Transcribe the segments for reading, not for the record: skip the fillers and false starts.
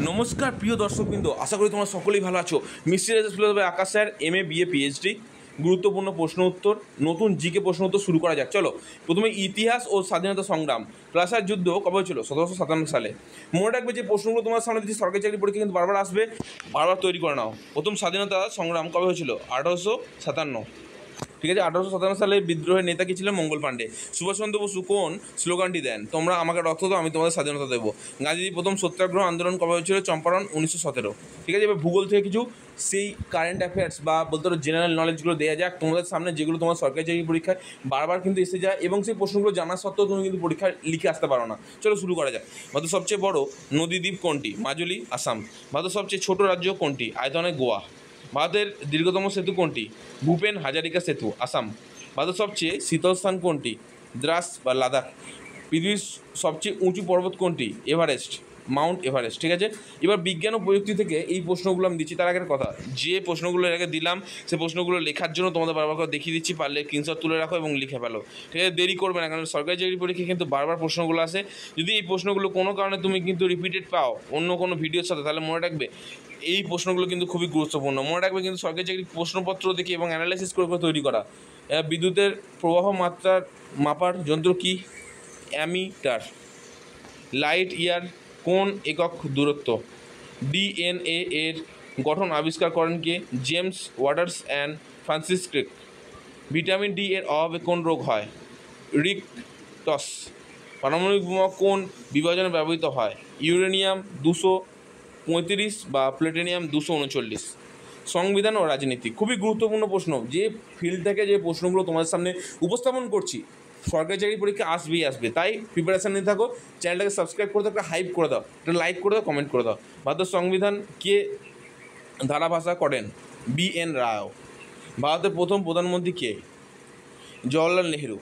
নমস্কার প্রিয় দর্শকবৃন্দ, আশা করি তোমরা সকলেই ভালো আছো। মিস্ট্রি রেজাল্ট আকাশ স্যার MA BA PhD গুরুত্বপূর্ণ প্রশ্ন উত্তর, নতুন জিকে প্রশ্ন উত্তর শুরু করা যাক। চলো, প্রথমে ইতিহাস ও স্বাধীনতা সংগ্রাম। প্লাসার যুদ্ধ কবে হয়েছিল? 1757 সালে। মনে রাখবে যে প্রশ্নগুলো তোমার সামনে দিচ্ছি সরকারি চাকরি পরীক্ষা কিন্তু বারবার আসবে, বারবার তৈরি করে নাও। প্রথম স্বাধীনতা সংগ্রাম কবে হয়েছিল? 1857। ঠিক আছে, 1857 সালে বিদ্রোহের নেতা কি ছিলেন? মঙ্গল পাণ্ডে। সুভাষচন্দ্র বসু কোন স্লোগানটি দেন? তোমরা আমাকে রক্ত দাও, আমি তোমাদের স্বাধীনতা দেবো। গান্ধীজি প্রথম সত্যাগ্রহ আন্দোলন কবে হয়েছিল? চম্পারণ, 1917। ঠিক আছে, এবার ভূগোল থেকে কিছু সেই কারেন্ট অ্যাফেয়ার্স বা বলতে পারো জেনারেল নলেজগুলো দেওয়া যাক তোমাদের সামনে, যেগুলো তোমার সরকারি চাকরি পরীক্ষায় বারবার কিন্তু এসে যায় এবং সেই প্রশ্নগুলো জানা সত্ত্বেও তুমি কিন্তু পরীক্ষায় লিখে আসতে পারো না। চলো শুরু করা যাক। ভারতের সবচেয়ে বড় নদীদ্বীপ কোনটি? মাজুলি, আসাম। ভারতের সবচেয়ে ছোট রাজ্য কোনটি? আয়তনে গোয়া। ভারতের দীর্ঘতম সেতু কোনটি? ভূপেন হাজারিকা সেতু, আসাম। ভারতের সবচেয়ে শীতল স্থান কোনটি? দ্রাস বা লাদাখ। পৃথিবীর সবচেয়ে উঁচু পর্বত কোনটি? Everest, Mount Everest. ঠিক আছে, এবার বিজ্ঞান ও প্রযুক্তি থেকে এই প্রশ্নগুলো আমি দিচ্ছি। তার আগের কথা, যে প্রশ্নগুলো এর আগে দিলাম সে প্রশ্নগুলো লেখার জন্য তোমাদের বারবার করে দেখিয়ে দিচ্ছি, পারলে স্ক্রিনশট তুলে রাখো এবং লিখে ফেলো। ঠিক আছে, দেরি করবে না, কারণ সরকারি চাকরি পরীক্ষায় কিন্তু বারবার প্রশ্নগুলো আসে। যদি এই প্রশ্নগুলো কোনো কারণে তুমি কিন্তু রিপিটেড পাও অন্য কোনো ভিডিওর সাথে, তাহলে মনে রাখবে এই প্রশ্নগুলো কিন্তু খুবই গুরুত্বপূর্ণ। মনে রাখবে কিন্তু সরকারি চাকরি প্রশ্নপত্র দেখে এবং অ্যানালাইসিস করে তৈরি করা। বিদ্যুতের প্রবাহ মাত্রার মাপার যন্ত্র কি? অ্যামিটার। লাইট ইয়ার কোন একক দূরত্ব? DNA এর গঠন আবিষ্কার করেন কে? James Waters and Francis Crick. Vitamin D এর অভাবে কোন রোগ হয়? রিকটস। পারমাণবিক বোমা কোন বিভাজনে ব্যবহৃত হয়? ইউরেনিয়াম 235 বা প্লুটোনিয়াম 239। সংবিধান ও রাজনীতি খুবই গুরুত্বপূর্ণ প্রশ্ন। যে ফিল্ড থেকে যে প্রশ্নগুলো তোমাদের সামনে উপস্থাপন করছি সরকারি চাকরি পরীক্ষা আসবেই আসবে, তাই প্রিপারেশান নিয়ে থাকো। চ্যানেলটাকে সাবস্ক্রাইব করে দাও, একটা হাইপ করে দাও, একটা লাইক করে দাও, কমেন্ট করে দাও। ভারতের সংবিধান কে ধারাভাষা করেন? BN রাও। ভারতের প্রথম প্রধানমন্ত্রী কে? জওয়াহরলাল নেহেরু।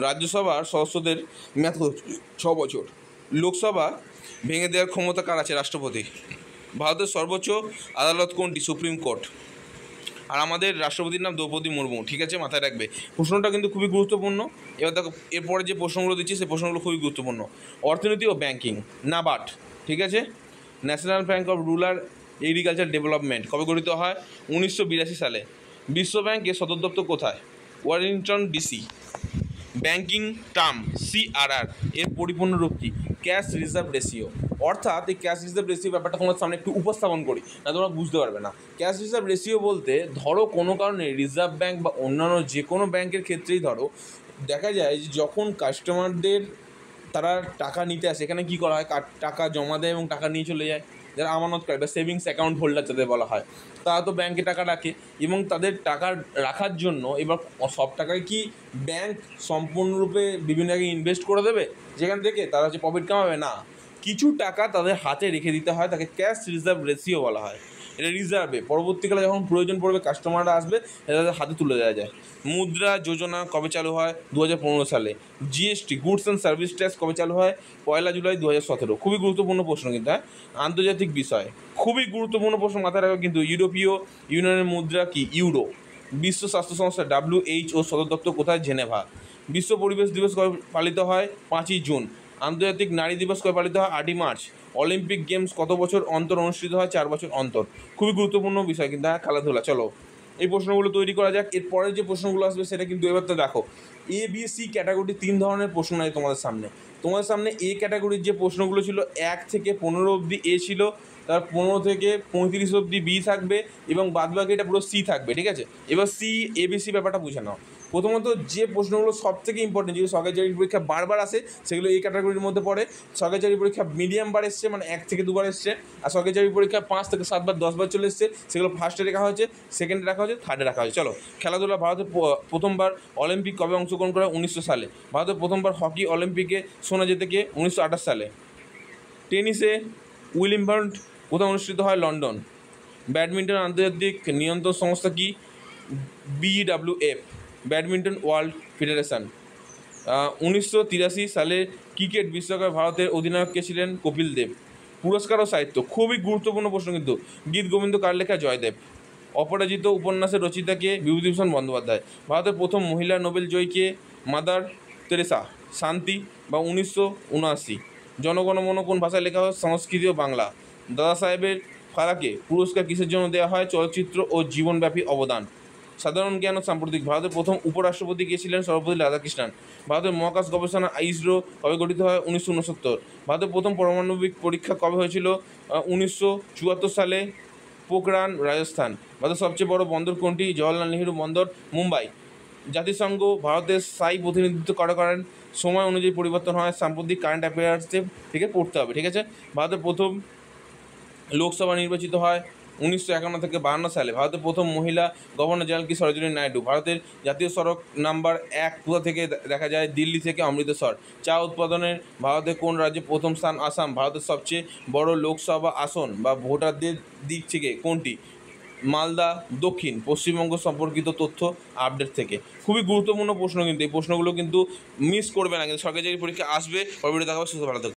রাজ্যসভার সদস্যদের মেয়াদ 6 বছর। লোকসভা ভেঙে দেওয়ার ক্ষমতা কার আছে? রাষ্ট্রপতি। ভারতের সর্বোচ্চ আদালত কোনটি? Supreme court. আর আমাদের রাষ্ট্রপতির নাম দ্রৌপদী মুর্মু। ঠিক আছে, মাথায় রাখবে। প্রশ্নটা কিন্তু খুবই গুরুত্বপূর্ণ। এবার দেখো, এরপরে যে প্রশ্নগুলো দিচ্ছি সেই প্রশ্নগুলো খুবই গুরুত্বপূর্ণ। অর্থনীতি ও ব্যাংকিং, নাবার্ড। ঠিক আছে, national bank of rural agriculture development কবে গঠিত হয়? 1982 সালে। বিশ্ব ব্যাংকের সদর দপ্তর কোথায়? Washington DC। Banking term CRR এর পরিপূর্ণ রূপ কি? Cash reserve ratio. অর্থাৎ এই ক্যাশ রিজার্ভ রেশিও ব্যাপারটা তোমার সামনে একটু উপস্থাপন করি, না তোমরা বুঝতে পারবে না। ক্যাশ রিজার্ভ রেশিও বলতে ধরো কোনো কারণে রিজার্ভ ব্যাঙ্ক বা অন্যান্য যে কোনো ব্যাংকের ক্ষেত্রেই ধরো দেখা যায় যে যখন কাস্টমারদের তারা টাকা নিতে আসে, এখানে কী করা হয়? টাকা জমা দেয় এবং টাকা নিয়ে চলে যায়। যারা আমানতকারী বা সেভিংস অ্যাকাউন্ট হোল্ডার যাদের বলা হয়, তারা তো ব্যাংকে টাকা রাখে এবং তাদের টাকা রাখার জন্য এবার সব টাকায় কি ব্যাংক সম্পূর্ণরূপে বিভিন্ন জায়গায় ইনভেস্ট করে দেবে যেখান থেকে তারা যে প্রফিট কামাবে? না, কিছু টাকা তাদের হাতে রেখে দিতে হয়, তাকে ক্যাশ রিজার্ভ রেশিও বলা হয়। এটা রিজার্ভে পরবর্তীকালে যখন প্রয়োজন পড়বে কাস্টমাররা আসবে, এটা তাদের হাতে তুলে দেওয়া যায়। মুদ্রা যোজনা কবে চালু হয়? 2015 সালে। GST goods and service tax কবে চালু হয়? 1 জুলাই 2017। খুবই গুরুত্বপূর্ণ প্রশ্ন কিন্তু। আন্তর্জাতিক বিষয় খুবই গুরুত্বপূর্ণ প্রশ্ন, মাথায় রাখবে কিন্তু। ইউরোপীয় ইউনিয়নের মুদ্রা কি? ইউরো। বিশ্ব স্বাস্থ্য সংস্থা WHO সদর দপ্তর কোথায়? জেনেভা। বিশ্ব পরিবেশ দিবস কবে পালিত হয়? 5ই জুন। আন্তর্জাতিক নারী দিবস কবে পালিত হয়? 8ই মার্চ। অলিম্পিক গেমস কত বছর অন্তর অনুষ্ঠিত হয়? 4 বছর অন্তর। খুবই গুরুত্বপূর্ণ বিষয় কিন্তু খেলাধুলা। চলো এই প্রশ্নগুলো তৈরি করা যাক। এরপরে যে প্রশ্নগুলো আসবে সেটা কিন্তু এবার তো দেখো, ABC ক্যাটাগরি 3 ধরনের প্রশ্ন নেই তোমাদের সামনে। তোমাদের সামনে A ক্যাটাগরির যে প্রশ্নগুলো ছিল 1 থেকে 15 অবধি A ছিল, তার 15 থেকে 35 অবধি B থাকবে এবং বাদবাকি এটা পুরো C থাকবে। ঠিক আছে, এবার ABC ব্যাপারটা বুঝে নাও। প্রথমত যে প্রশ্নগুলো সব থেকে ইম্পর্টেন্ট, যেগুলো সরকারি চাকরির পরীক্ষা বারবার আসে, সেগুলো এই ক্যাটাগরির মধ্যে পড়ে। সরকারি চাকরির পরীক্ষা মিডিয়াম বার এসছে, মানে 1 থেকে 2 বার এসছে। আর সরকারি চাকরির পরীক্ষা 5 থেকে 7 বার 10 বার চলে এসছে, সেগুলো ফার্স্টে রাখা হয়েছে, সেকেন্ডে রাখা হয়েছে, থার্ডে রাখা হয়েছে। চলো, খেলাধুলা। ভারতের প্রথমবার অলিম্পিক কবে অংশগ্রহণ করা? 1900 সালে। ভারতের প্রথমবার হকি অলিম্পিকে সোনা জেতে কে? 1928 সালে। টেনিসে উইম্বলডন কোথায় অনুষ্ঠিত হয়? লন্ডন। ব্যাডমিন্টন আন্তর্জাতিক নিয়ন্ত্রণ সংস্থা কি? BWF, badminton world federation. 1983 সালে ক্রিকেট বিশ্বকাপে ভারতের অধিনায়ক কে ছিলেন? কপিল দেব। পুরস্কার ও সাহিত্য খুবই গুরুত্বপূর্ণ প্রশ্ন কিন্তু। গীত গোবিন্দ কার লেখা? জয়দেব। অপরাজিত উপন্যাসের রচয়িতা কে? বিভূতিভূষণ বন্দ্যোপাধ্যায়। ভারতের প্রথম মহিলা নোবেল জয়ী কে? Mother Teresa. শান্তি বা 1979। জনগণমন কোন ভাষায় লেখা হয়? সংস্কৃত ও বাংলা। দাদা সাহেবের ফারাকে পুরস্কার কিসের জন্য দেওয়া হয়? চলচ্চিত্র ও জীবনব্যাপী অবদান। সাধারণ জ্ঞান ও সাম্প্রতিক। ভারতের প্রথম উপরাষ্ট্রপতি কে ছিলেন? সর্বপল্লী রাধাকৃষ্ণন। ভারতের মহাকাশ গবেষণা ইসরো কবে গঠিত হয়? 1969। ভারতের প্রথম পারমাণবিক পরীক্ষা কবে হয়েছিল? 1974 সালে, পোখরান, রাজস্থান। ভারতের সবচেয়ে বড় বন্দর কোনটি? জওহরলাল নেহেরু বন্দর, মুম্বাই। জাতিসংঘ ভারতের স্থায়ী প্রতিনিধিত্ব করেন? সময় অনুযায়ী পরিবর্তন হয়। সাম্প্রতিক কারেন্ট অ্যাফেয়ার্সে থেকে পড়তে হবে, ঠিক আছে? ভারতের প্রথম লোকসভা নির্বাচিত হয় 1951 থেকে 52 সালে। ভারতের প্রথম মহিলা গভর্নর জেনারেল কি? সরোজিনী নাইডু। ভারতের জাতীয় সড়ক নাম্বার 1 কোথা থেকে দেখা যায়? দিল্লি থেকে অমৃতসর। চা উৎপাদনের ভারতের কোন রাজ্যে প্রথম স্থান? আসাম। ভারতের সবচেয়ে বড় লোকসভা আসন বা ভোটারদের দিক থেকে কোনটি? মালদা দক্ষিণ। পশ্চিমবঙ্গ সম্পর্কিত তথ্য আপডেট থেকে। খুবই গুরুত্বপূর্ণ প্রশ্ন, কিন্তু এই প্রশ্নগুলো কিন্তু মিস করবে না, কিন্তু সরকারি চাকরি পরীক্ষা আসবে। পরবর্তী দেখা হবে। সুস্থ ভালো থাকবে।